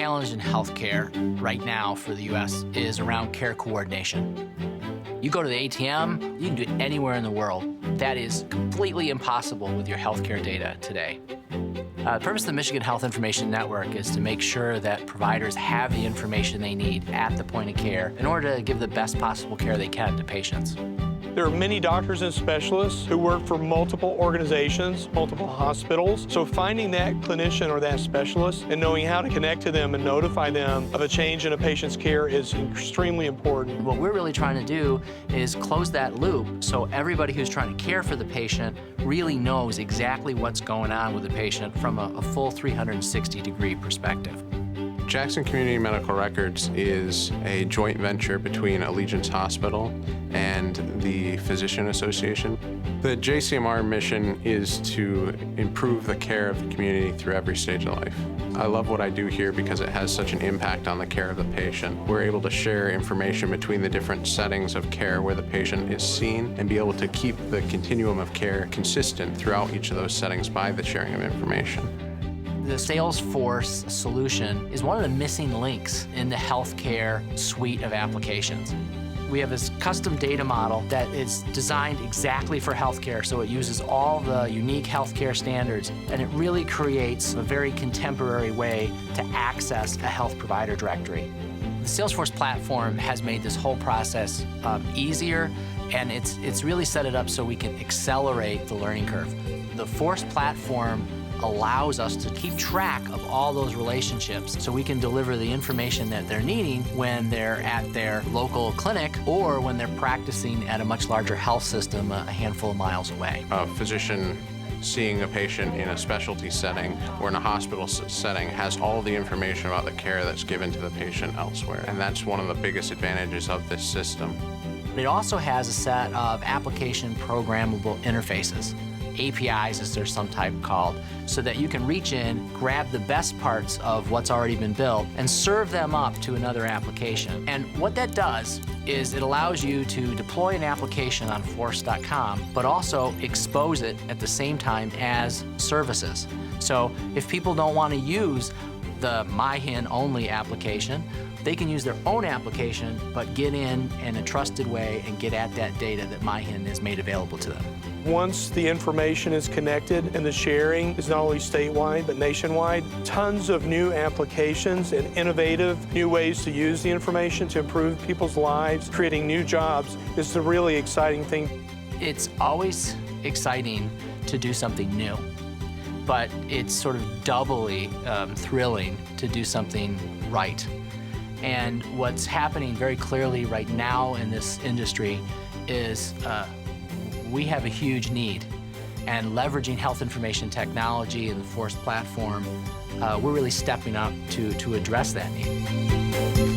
challenge in healthcare right now for the U.S. is around care coordination. You go to the ATM, you can do it anywhere in the world. That is completely impossible with your healthcare data today. The purpose of the Michigan Health Information Network is to make sure that providers have the information they need at the point of care in order to give the best possible care they can to patients. There are many doctors and specialists who work for multiple organizations, multiple hospitals. So finding that clinician or that specialist and knowing how to connect to them and notify them of a change in a patient's care is extremely important. What we're really trying to do is close that loop so everybody who's trying to care for the patient really knows exactly what's going on with the patient from a full 360-degree perspective. Jackson Community Medical Records is a joint venture between Allegiance Hospital and the Physician Association. The JCMR mission is to improve the care of the community through every stage of life. I love what I do here because it has such an impact on the care of the patient. We're able to share information between the different settings of care where the patient is seen and be able to keep the continuum of care consistent throughout each of those settings by the sharing of information. The Salesforce solution is one of the missing links in the healthcare suite of applications. We have this custom data model that is designed exactly for healthcare, so it uses all the unique healthcare standards, and it really creates a very contemporary way to access a health provider directory. The Salesforce platform has made this whole process easier, and it's really set it up so we can accelerate the learning curve. The Force platform allows us to keep track of all those relationships so we can deliver the information that they're needing when they're at their local clinic or when they're practicing at a much larger health system a handful of miles away. A physician seeing a patient in a specialty setting or in a hospital setting has all the information about the care that's given to the patient elsewhere, and that's one of the biggest advantages of this system. It also has a set of application programmable interfaces. APIs, as they're sometimes called, so that you can reach in, grab the best parts of what's already been built, and serve them up to another application. And what that does is it allows you to deploy an application on Force.com, but also expose it at the same time as services. So if people don't want to use the MyHIN only application, they can use their own application, but get in a trusted way and get at that data that MyHIN has made available to them. Once the information is connected and the sharing is not only statewide but nationwide, tons of new applications and innovative new ways to use the information to improve people's lives, creating new jobs is the really exciting thing. It's always exciting to do something new, but it's sort of doubly thrilling to do something right. And what's happening very clearly right now in this industry is we have a huge need, and leveraging health information technology and the Force platform, we're really stepping up to address that need.